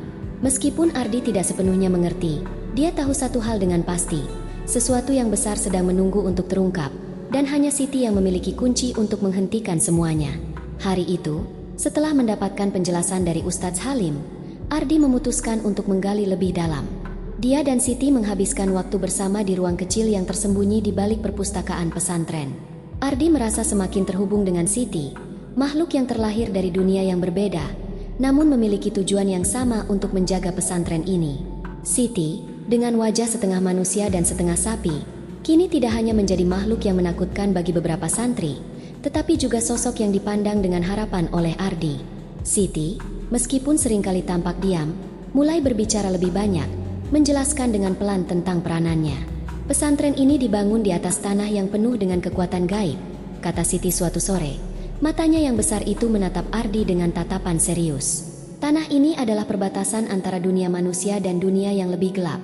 Speaker 1: Meskipun Ardi tidak sepenuhnya mengerti, dia tahu satu hal dengan pasti, sesuatu yang besar sedang menunggu untuk terungkap, dan hanya Siti yang memiliki kunci untuk menghentikan semuanya. Hari itu, setelah mendapatkan penjelasan dari Ustadz Halim, Ardi memutuskan untuk menggali lebih dalam. Dia dan Siti menghabiskan waktu bersama di ruang kecil yang tersembunyi di balik perpustakaan pesantren. Ardi merasa semakin terhubung dengan Siti, makhluk yang terlahir dari dunia yang berbeda, namun memiliki tujuan yang sama untuk menjaga pesantren ini. Siti, dengan wajah setengah manusia dan setengah sapi, kini tidak hanya menjadi makhluk yang menakutkan bagi beberapa santri, tetapi juga sosok yang dipandang dengan harapan oleh Ardi. Siti, meskipun seringkali tampak diam, mulai berbicara lebih banyak, menjelaskan dengan pelan tentang peranannya. Pesantren ini dibangun di atas tanah yang penuh dengan kekuatan gaib, kata Siti suatu sore. Matanya yang besar itu menatap Ardi dengan tatapan serius. Tanah ini adalah perbatasan antara dunia manusia dan dunia yang lebih gelap.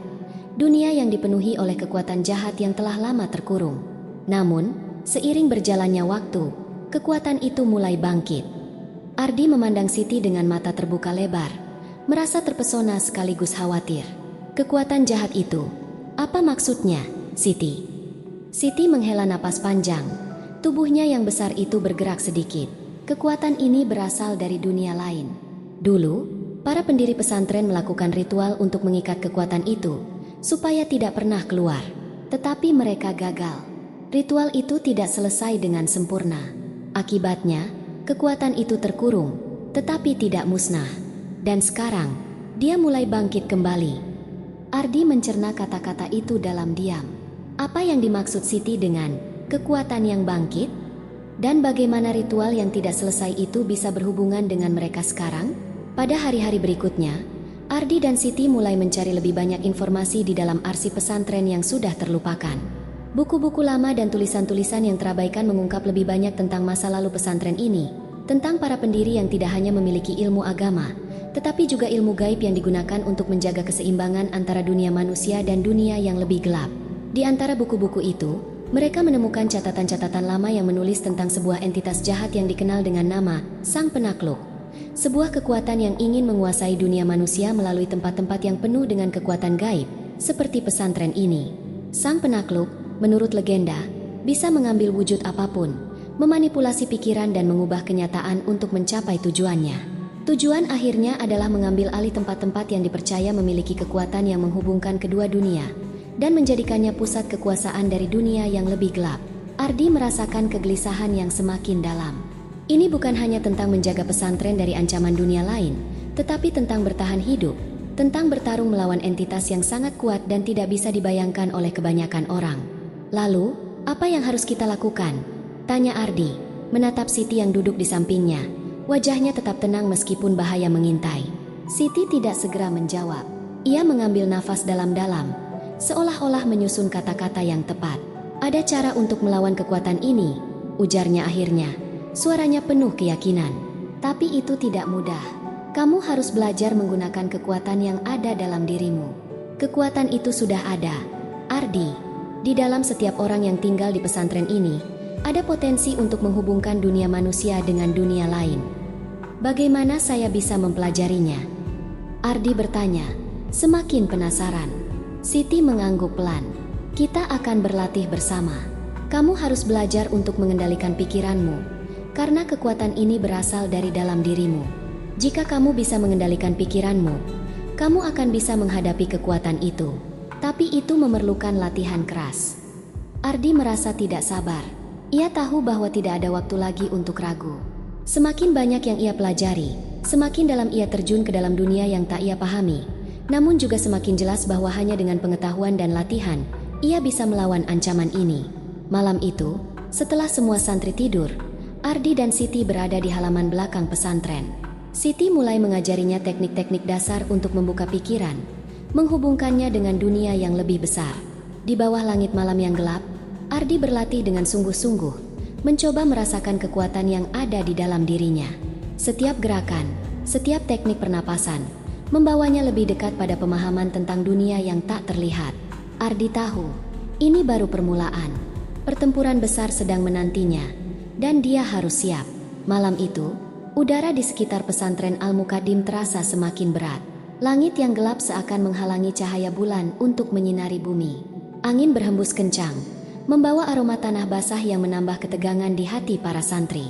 Speaker 1: Dunia yang dipenuhi oleh kekuatan jahat yang telah lama terkurung. Namun, seiring berjalannya waktu, kekuatan itu mulai bangkit. Ardi memandang Siti dengan mata terbuka lebar, merasa terpesona sekaligus khawatir. Kekuatan jahat itu, apa maksudnya, Siti? Siti menghela napas panjang. Tubuhnya yang besar itu bergerak sedikit. Kekuatan ini berasal dari dunia lain. Dulu, para pendiri pesantren melakukan ritual untuk mengikat kekuatan itu, supaya tidak pernah keluar. Tetapi mereka gagal. Ritual itu tidak selesai dengan sempurna. Akibatnya, kekuatan itu terkurung, tetapi tidak musnah. Dan sekarang, dia mulai bangkit kembali. Ardi mencerna kata-kata itu dalam diam. Apa yang dimaksud Siti dengan kekuatan yang bangkit? Dan bagaimana ritual yang tidak selesai itu bisa berhubungan dengan mereka sekarang? Pada hari-hari berikutnya, Ardi dan Siti mulai mencari lebih banyak informasi di dalam arsip pesantren yang sudah terlupakan. Buku-buku lama dan tulisan-tulisan yang terabaikan mengungkap lebih banyak tentang masa lalu pesantren ini, tentang para pendiri yang tidak hanya memiliki ilmu agama, tetapi juga ilmu gaib yang digunakan untuk menjaga keseimbangan antara dunia manusia dan dunia yang lebih gelap. Di antara buku-buku itu, mereka menemukan catatan-catatan lama yang menulis tentang sebuah entitas jahat yang dikenal dengan nama Sang Penakluk. Sebuah kekuatan yang ingin menguasai dunia manusia melalui tempat-tempat yang penuh dengan kekuatan gaib, seperti pesantren ini. Sang Penakluk, menurut legenda, bisa mengambil wujud apapun, memanipulasi pikiran dan mengubah kenyataan untuk mencapai tujuannya. Tujuan akhirnya adalah mengambil alih tempat-tempat yang dipercaya memiliki kekuatan yang menghubungkan kedua dunia, dan menjadikannya pusat kekuasaan dari dunia yang lebih gelap. Ardi merasakan kegelisahan yang semakin dalam. Ini bukan hanya tentang menjaga pesantren dari ancaman dunia lain, tetapi tentang bertahan hidup, tentang bertarung melawan entitas yang sangat kuat dan tidak bisa dibayangkan oleh kebanyakan orang. Lalu, apa yang harus kita lakukan? Tanya Ardi, menatap Siti yang duduk di sampingnya. Wajahnya tetap tenang meskipun bahaya mengintai. Siti tidak segera menjawab. Ia mengambil nafas dalam-dalam, seolah-olah menyusun kata-kata yang tepat. Ada cara untuk melawan kekuatan ini, ujarnya akhirnya. Suaranya penuh keyakinan. Tapi itu tidak mudah. Kamu harus belajar menggunakan kekuatan yang ada dalam dirimu. Kekuatan itu sudah ada, Ardi. Di dalam setiap orang yang tinggal di pesantren ini, ada potensi untuk menghubungkan dunia manusia dengan dunia lain. Bagaimana saya bisa mempelajarinya? Ardi bertanya, semakin penasaran. Siti mengangguk pelan. Kita akan berlatih bersama. Kamu harus belajar untuk mengendalikan pikiranmu, karena kekuatan ini berasal dari dalam dirimu. Jika kamu bisa mengendalikan pikiranmu, kamu akan bisa menghadapi kekuatan itu. Tapi itu memerlukan latihan keras. Ardi merasa tidak sabar. Ia tahu bahwa tidak ada waktu lagi untuk ragu. Semakin banyak yang ia pelajari, semakin dalam ia terjun ke dalam dunia yang tak ia pahami. Namun juga semakin jelas bahwa hanya dengan pengetahuan dan latihan, ia bisa melawan ancaman ini. Malam itu, setelah semua santri tidur, Ardi dan Siti berada di halaman belakang pesantren. Siti mulai mengajarinya teknik-teknik dasar untuk membuka pikiran, menghubungkannya dengan dunia yang lebih besar. Di bawah langit malam yang gelap, Ardi berlatih dengan sungguh-sungguh, mencoba merasakan kekuatan yang ada di dalam dirinya. Setiap gerakan, setiap teknik pernapasan, membawanya lebih dekat pada pemahaman tentang dunia yang tak terlihat. Ardi tahu, ini baru permulaan. Pertempuran besar sedang menantinya. Dan dia harus siap. Malam itu, udara di sekitar pesantren Al-Mukadim terasa semakin berat. Langit yang gelap seakan menghalangi cahaya bulan untuk menyinari bumi. Angin berhembus kencang, membawa aroma tanah basah yang menambah ketegangan di hati para santri.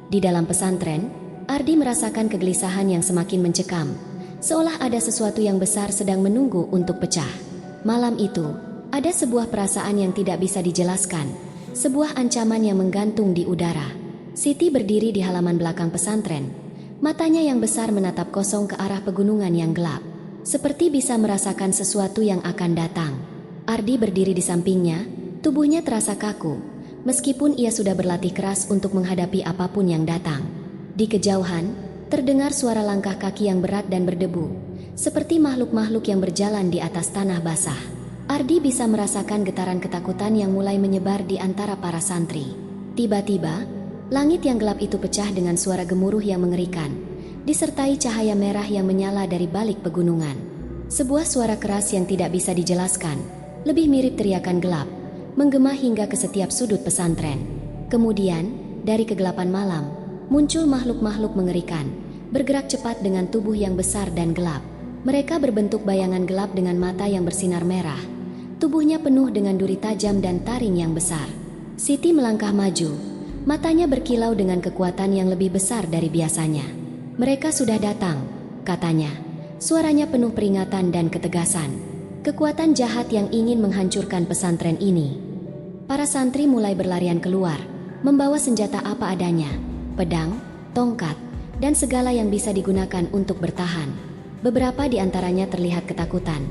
Speaker 1: Di dalam pesantren, Ardi merasakan kegelisahan yang semakin mencekam, seolah ada sesuatu yang besar sedang menunggu untuk pecah. Malam itu, ada sebuah perasaan yang tidak bisa dijelaskan. Sebuah ancaman yang menggantung di udara. Siti berdiri di halaman belakang pesantren. Matanya yang besar menatap kosong ke arah pegunungan yang gelap. Seperti bisa merasakan sesuatu yang akan datang. Ardi berdiri di sampingnya, tubuhnya terasa kaku. Meskipun ia sudah berlatih keras untuk menghadapi apapun yang datang. Di kejauhan, terdengar suara langkah kaki yang berat dan berdebu. Seperti makhluk-makhluk yang berjalan di atas tanah basah. Ardi bisa merasakan getaran ketakutan yang mulai menyebar di antara para santri. Tiba-tiba, langit yang gelap itu pecah dengan suara gemuruh yang mengerikan, disertai cahaya merah yang menyala dari balik pegunungan. Sebuah suara keras yang tidak bisa dijelaskan, lebih mirip teriakan gelap, menggema hingga ke setiap sudut pesantren. Kemudian, dari kegelapan malam, muncul makhluk-makhluk mengerikan, bergerak cepat dengan tubuh yang besar dan gelap. Mereka berbentuk bayangan gelap dengan mata yang bersinar merah. Tubuhnya penuh dengan duri tajam dan taring yang besar. Siti melangkah maju, matanya berkilau dengan kekuatan yang lebih besar dari biasanya. "Mereka sudah datang," katanya. Suaranya penuh peringatan dan ketegasan. Kekuatan jahat yang ingin menghancurkan pesantren ini. Para santri mulai berlarian keluar, membawa senjata apa adanya, pedang, tongkat, dan segala yang bisa digunakan untuk bertahan. Beberapa di antaranya terlihat ketakutan,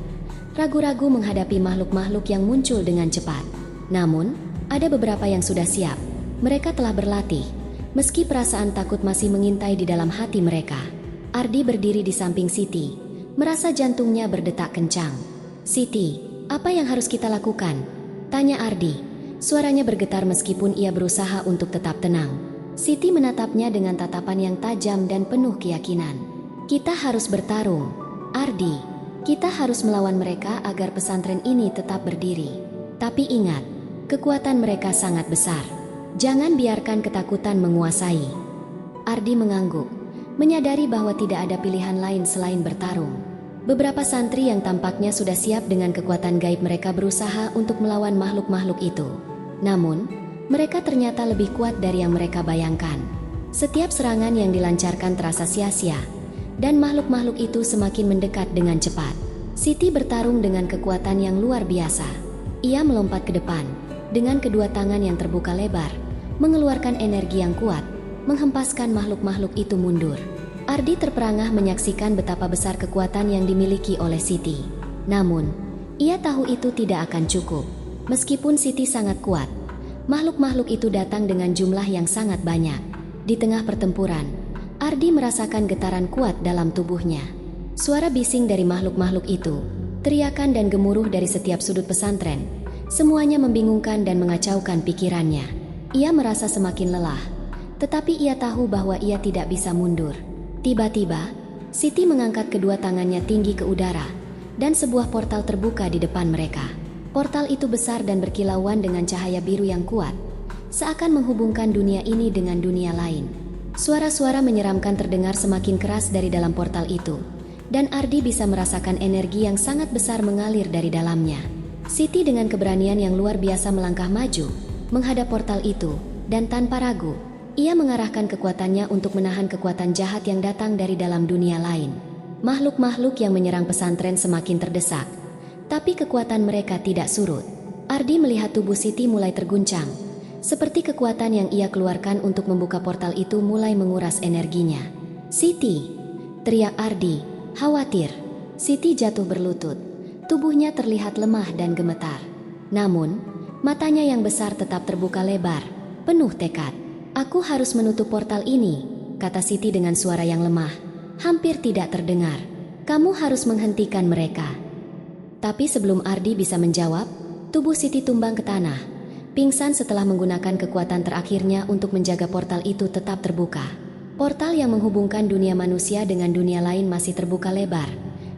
Speaker 1: ragu-ragu menghadapi makhluk-makhluk yang muncul dengan cepat. Namun, ada beberapa yang sudah siap. Mereka telah berlatih, meski perasaan takut masih mengintai di dalam hati mereka. Ardi berdiri di samping Siti, merasa jantungnya berdetak kencang. "Siti, apa yang harus kita lakukan?" tanya Ardi. Suaranya bergetar meskipun ia berusaha untuk tetap tenang. Siti menatapnya dengan tatapan yang tajam dan penuh keyakinan. "Kita harus bertarung, Ardi. Kita harus melawan mereka agar pesantren ini tetap berdiri. Tapi ingat, kekuatan mereka sangat besar. Jangan biarkan ketakutan menguasai." Ardi mengangguk, menyadari bahwa tidak ada pilihan lain selain bertarung. Beberapa santri yang tampaknya sudah siap dengan kekuatan gaib mereka berusaha untuk melawan makhluk-makhluk itu. Namun, mereka ternyata lebih kuat dari yang mereka bayangkan. Setiap serangan yang dilancarkan terasa sia-sia, dan makhluk-makhluk itu semakin mendekat dengan cepat. Siti bertarung dengan kekuatan yang luar biasa. Ia melompat ke depan, dengan kedua tangan yang terbuka lebar, mengeluarkan energi yang kuat, menghempaskan makhluk-makhluk itu mundur. Ardi terperangah menyaksikan betapa besar kekuatan yang dimiliki oleh Siti. Namun, ia tahu itu tidak akan cukup. Meskipun Siti sangat kuat, makhluk-makhluk itu datang dengan jumlah yang sangat banyak. Di tengah pertempuran, Ardi merasakan getaran kuat dalam tubuhnya. Suara bising dari makhluk-makhluk itu, teriakan dan gemuruh dari setiap sudut pesantren, semuanya membingungkan dan mengacaukan pikirannya. Ia merasa semakin lelah, tetapi ia tahu bahwa ia tidak bisa mundur. Tiba-tiba, Siti mengangkat kedua tangannya tinggi ke udara, dan sebuah portal terbuka di depan mereka. Portal itu besar dan berkilauan dengan cahaya biru yang kuat, seakan menghubungkan dunia ini dengan dunia lain. Suara-suara menyeramkan terdengar semakin keras dari dalam portal itu, dan Ardi bisa merasakan energi yang sangat besar mengalir dari dalamnya. Siti dengan keberanian yang luar biasa melangkah maju, menghadap portal itu, dan tanpa ragu, ia mengarahkan kekuatannya untuk menahan kekuatan jahat yang datang dari dalam dunia lain. Makhluk-makhluk yang menyerang pesantren semakin terdesak, tapi kekuatan mereka tidak surut. Ardi melihat tubuh Siti mulai terguncang, seperti kekuatan yang ia keluarkan untuk membuka portal itu mulai menguras energinya. "Siti!" teriak Ardi, khawatir. Siti jatuh berlutut, tubuhnya terlihat lemah dan gemetar. Namun, matanya yang besar tetap terbuka lebar, penuh tekad. "Aku harus menutup portal ini," kata Siti dengan suara yang lemah, hampir tidak terdengar. "Kamu harus menghentikan mereka." Tapi sebelum Ardi bisa menjawab, tubuh Siti tumbang ke tanah, pingsan setelah menggunakan kekuatan terakhirnya untuk menjaga portal itu tetap terbuka. Portal yang menghubungkan dunia manusia dengan dunia lain masih terbuka lebar,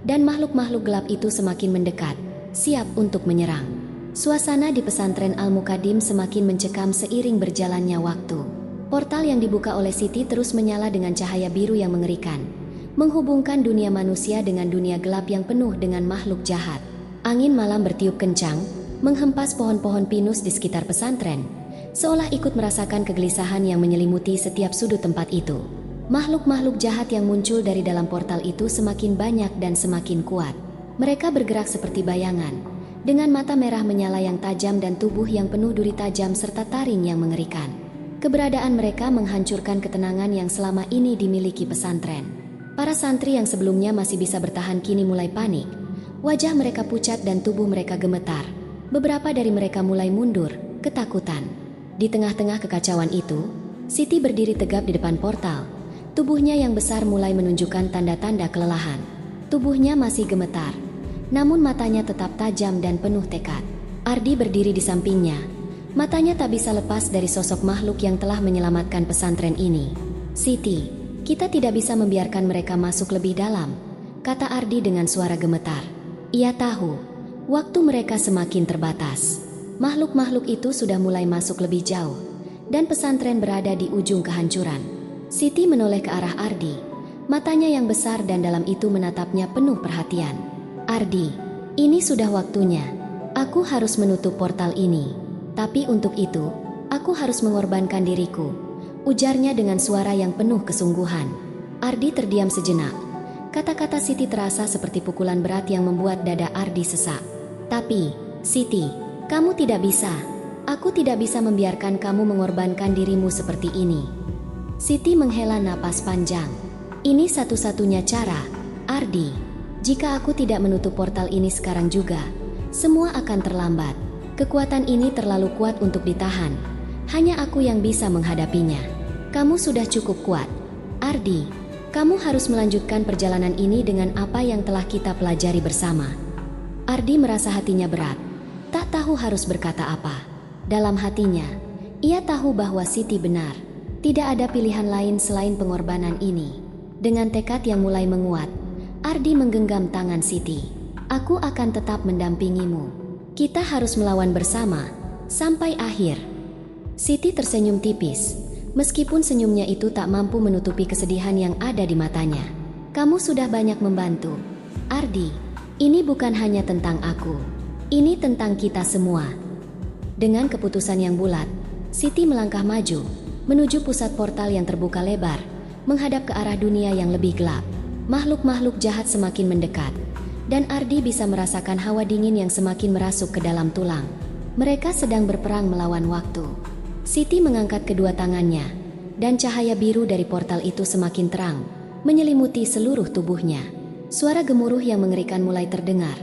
Speaker 1: dan makhluk-makhluk gelap itu semakin mendekat, siap untuk menyerang. Suasana di pesantren Al-Mukadim semakin mencekam seiring berjalannya waktu. Portal yang dibuka oleh Siti terus menyala dengan cahaya biru yang mengerikan, menghubungkan dunia manusia dengan dunia gelap yang penuh dengan makhluk jahat. Angin malam bertiup kencang, menghempas pohon-pohon pinus di sekitar pesantren, seolah ikut merasakan kegelisahan yang menyelimuti setiap sudut tempat itu. Makhluk-makhluk jahat yang muncul dari dalam portal itu semakin banyak dan semakin kuat. Mereka bergerak seperti bayangan, dengan mata merah menyala yang tajam dan tubuh yang penuh duri tajam serta taring yang mengerikan. Keberadaan mereka menghancurkan ketenangan yang selama ini dimiliki pesantren. Para santri yang sebelumnya masih bisa bertahan kini mulai panik. Wajah mereka pucat dan tubuh mereka gemetar. Beberapa dari mereka mulai mundur, ketakutan. Di tengah-tengah kekacauan itu, Siti berdiri tegap di depan portal. Tubuhnya yang besar mulai menunjukkan tanda-tanda kelelahan. Tubuhnya masih gemetar, namun matanya tetap tajam dan penuh tekad. Ardi berdiri di sampingnya, Matanya tak bisa lepas dari sosok makhluk yang telah menyelamatkan pesantren ini. "Siti, kita tidak bisa membiarkan mereka masuk lebih dalam," kata Ardi dengan suara gemetar. Ia tahu, waktu mereka semakin terbatas. Makhluk-makhluk itu sudah mulai masuk lebih jauh, dan pesantren berada di ujung kehancuran. Siti menoleh ke arah Ardi, matanya yang besar dan dalam itu menatapnya penuh perhatian. "Ardi, ini sudah waktunya. Aku harus menutup portal ini. Tapi untuk itu, aku harus mengorbankan diriku," ujarnya dengan suara yang penuh kesungguhan. Ardi terdiam sejenak. Kata-kata Siti terasa seperti pukulan berat yang membuat dada Ardi sesak. "Tapi, Siti, kamu tidak bisa. Aku tidak bisa membiarkan kamu mengorbankan dirimu seperti ini." Siti menghela napas panjang. "Ini satu-satunya cara, Ardi. Jika aku tidak menutup portal ini sekarang juga, semua akan terlambat. Kekuatan ini terlalu kuat untuk ditahan. Hanya aku yang bisa menghadapinya. Kamu sudah cukup kuat, Ardi. Kamu harus melanjutkan perjalanan ini dengan apa yang telah kita pelajari bersama." Ardi merasa hatinya berat, tak tahu harus berkata apa. Dalam hatinya, ia tahu bahwa Siti benar. Tidak ada pilihan lain selain pengorbanan ini. Dengan tekad yang mulai menguat, Ardi menggenggam tangan Siti. "Aku akan tetap mendampingimu. Kita harus melawan bersama sampai akhir." Siti tersenyum tipis, meskipun senyumnya itu tak mampu menutupi kesedihan yang ada di matanya. "Kamu sudah banyak membantu, Ardi. Ini bukan hanya tentang aku. Ini tentang kita semua." Dengan keputusan yang bulat, Siti melangkah maju, menuju pusat portal yang terbuka lebar, menghadap ke arah dunia yang lebih gelap. Makhluk-makhluk jahat semakin mendekat, dan Ardi bisa merasakan hawa dingin yang semakin merasuk ke dalam tulang. Mereka sedang berperang melawan waktu. Siti mengangkat kedua tangannya, dan cahaya biru dari portal itu semakin terang, menyelimuti seluruh tubuhnya. Suara gemuruh yang mengerikan mulai terdengar,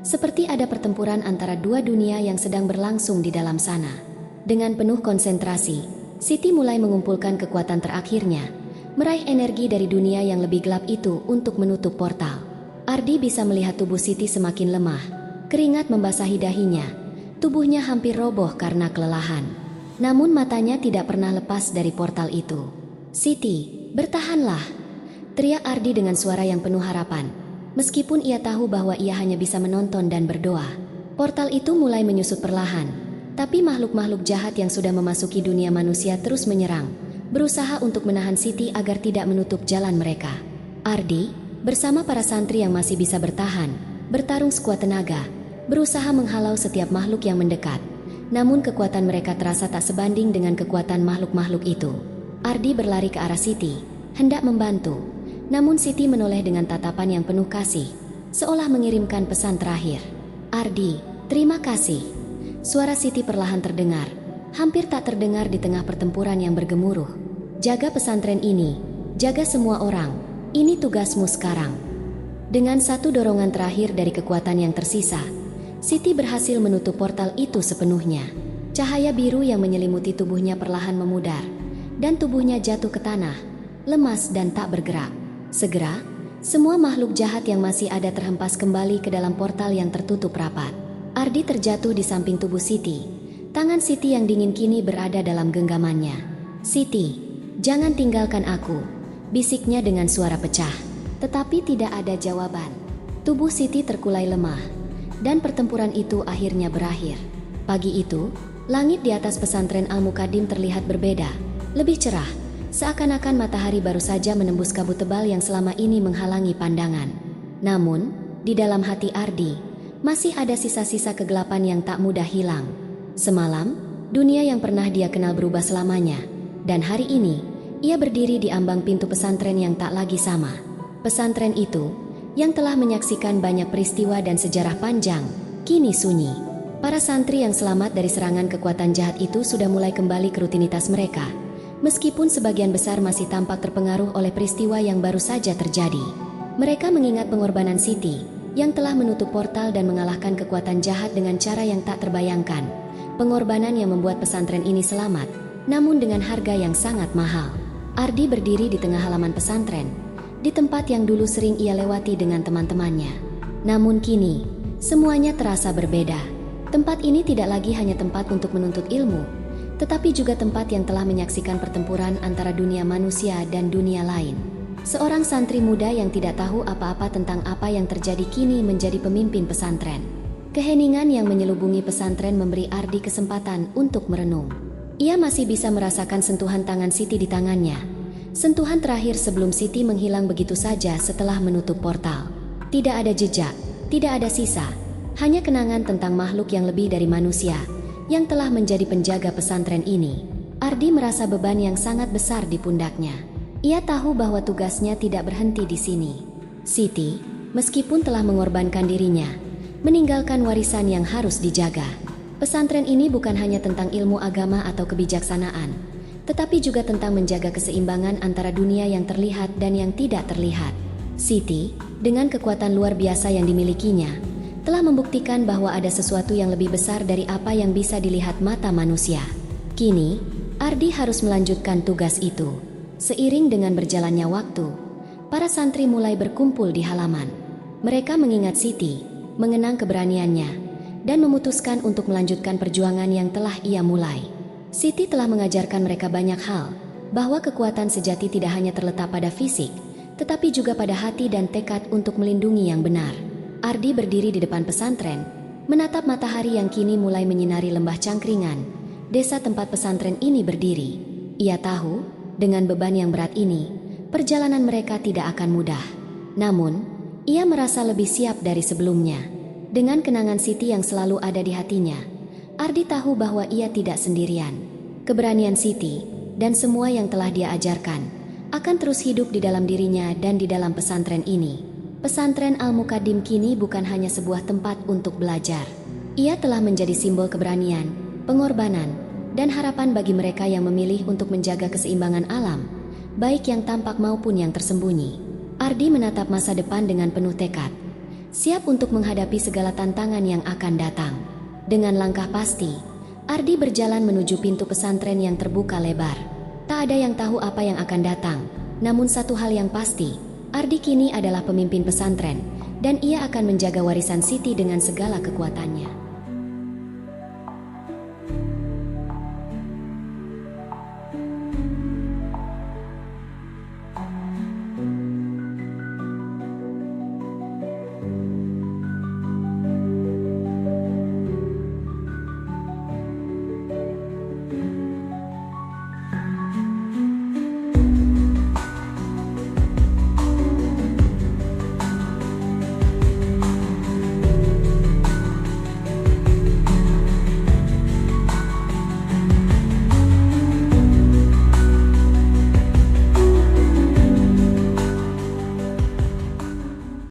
Speaker 1: seperti ada pertempuran antara dua dunia yang sedang berlangsung di dalam sana. Dengan penuh konsentrasi, Siti mulai mengumpulkan kekuatan terakhirnya, meraih energi dari dunia yang lebih gelap itu untuk menutup portal. Ardi bisa melihat tubuh Siti semakin lemah. Keringat membasahi dahinya. Tubuhnya hampir roboh karena kelelahan. Namun matanya tidak pernah lepas dari portal itu. "Siti, bertahanlah!" teriak Ardi dengan suara yang penuh harapan. Meskipun ia tahu bahwa ia hanya bisa menonton dan berdoa. Portal itu mulai menyusut perlahan. Tapi makhluk-makhluk jahat yang sudah memasuki dunia manusia terus menyerang, berusaha untuk menahan Siti agar tidak menutup jalan mereka. Ardi, bersama para santri yang masih bisa bertahan, bertarung sekuat tenaga, berusaha menghalau setiap makhluk yang mendekat. Namun kekuatan mereka terasa tak sebanding dengan kekuatan makhluk-makhluk itu. Ardi berlari ke arah Siti, hendak membantu. Namun Siti menoleh dengan tatapan yang penuh kasih, seolah mengirimkan pesan terakhir. "Ardi, terima kasih." Suara Siti perlahan terdengar, hampir tak terdengar di tengah pertempuran yang bergemuruh. "Jaga pesantren ini, jaga semua orang. Ini tugasmu sekarang." Dengan satu dorongan terakhir dari kekuatan yang tersisa, Siti berhasil menutup portal itu sepenuhnya. Cahaya biru yang menyelimuti tubuhnya perlahan memudar, dan tubuhnya jatuh ke tanah, lemas dan tak bergerak. Segera, semua makhluk jahat yang masih ada terhempas kembali ke dalam portal yang tertutup rapat. Ardi terjatuh di samping tubuh Siti. Tangan Siti yang dingin kini berada dalam genggamannya. "Siti, jangan tinggalkan aku," bisiknya dengan suara pecah. Tetapi tidak ada jawaban. Tubuh Siti terkulai lemah, dan pertempuran itu akhirnya berakhir. Pagi itu, langit di atas pesantren Al-Mukadim terlihat berbeda, lebih cerah, seakan-akan matahari baru saja menembus kabut tebal yang selama ini menghalangi pandangan. Namun, di dalam hati Ardi, masih ada sisa-sisa kegelapan yang tak mudah hilang. Semalam, dunia yang pernah dia kenal berubah selamanya, dan hari ini, ia berdiri di ambang pintu pesantren yang tak lagi sama. Pesantren itu, yang telah menyaksikan banyak peristiwa dan sejarah panjang, kini sunyi. Para santri yang selamat dari serangan kekuatan jahat itu sudah mulai kembali ke rutinitas mereka, meskipun sebagian besar masih tampak terpengaruh oleh peristiwa yang baru saja terjadi. Mereka mengingat pengorbanan Siti, yang telah menutup portal dan mengalahkan kekuatan jahat dengan cara yang tak terbayangkan. Pengorbanan yang membuat pesantren ini selamat, namun dengan harga yang sangat mahal. Ardi berdiri di tengah halaman pesantren, di tempat yang dulu sering ia lewati dengan teman-temannya. Namun kini, semuanya terasa berbeda. Tempat ini tidak lagi hanya tempat untuk menuntut ilmu, tetapi juga tempat yang telah menyaksikan pertempuran antara dunia manusia dan dunia lain. Seorang santri muda yang tidak tahu apa-apa tentang apa yang terjadi kini menjadi pemimpin pesantren. Keheningan yang menyelubungi pesantren memberi Ardi kesempatan untuk merenung. Ia masih bisa merasakan sentuhan tangan Siti di tangannya. Sentuhan terakhir sebelum Siti menghilang begitu saja setelah menutup portal. Tidak ada jejak, tidak ada sisa. Hanya kenangan tentang makhluk yang lebih dari manusia, yang telah menjadi penjaga pesantren ini. Ardi merasa beban yang sangat besar di pundaknya. Ia tahu bahwa tugasnya tidak berhenti di sini. Siti, meskipun telah mengorbankan dirinya, meninggalkan warisan yang harus dijaga. Pesantren ini bukan hanya tentang ilmu agama atau kebijaksanaan, tetapi juga tentang menjaga keseimbangan antara dunia yang terlihat dan yang tidak terlihat. Siti, dengan kekuatan luar biasa yang dimilikinya, telah membuktikan bahwa ada sesuatu yang lebih besar dari apa yang bisa dilihat mata manusia. Kini, Ardi harus melanjutkan tugas itu. Seiring dengan berjalannya waktu, para santri mulai berkumpul di halaman. Mereka mengingat Siti, mengenang keberaniannya, dan memutuskan untuk melanjutkan perjuangan yang telah ia mulai. Siti telah mengajarkan mereka banyak hal, bahwa kekuatan sejati tidak hanya terletak pada fisik, tetapi juga pada hati dan tekad untuk melindungi yang benar. Ardi berdiri di depan pesantren, menatap matahari yang kini mulai menyinari lembah Cangkringan, desa tempat pesantren ini berdiri. Ia tahu, dengan beban yang berat ini, perjalanan mereka tidak akan mudah. Namun, ia merasa lebih siap dari sebelumnya. Dengan kenangan Siti yang selalu ada di hatinya, Ardi tahu bahwa ia tidak sendirian. Keberanian Siti, dan semua yang telah dia ajarkan, akan terus hidup di dalam dirinya dan di dalam pesantren ini. Pesantren Al-Muqaddim kini bukan hanya sebuah tempat untuk belajar. Ia telah menjadi simbol keberanian, pengorbanan, dan harapan bagi mereka yang memilih untuk menjaga keseimbangan alam, baik yang tampak maupun yang tersembunyi. Ardi menatap masa depan dengan penuh tekad, siap untuk menghadapi segala tantangan yang akan datang. Dengan langkah pasti, Ardi berjalan menuju pintu pesantren yang terbuka lebar. Tak ada yang tahu apa yang akan datang, namun satu hal yang pasti, Ardi kini adalah pemimpin pesantren, dan ia akan menjaga warisan Siti dengan segala kekuatannya.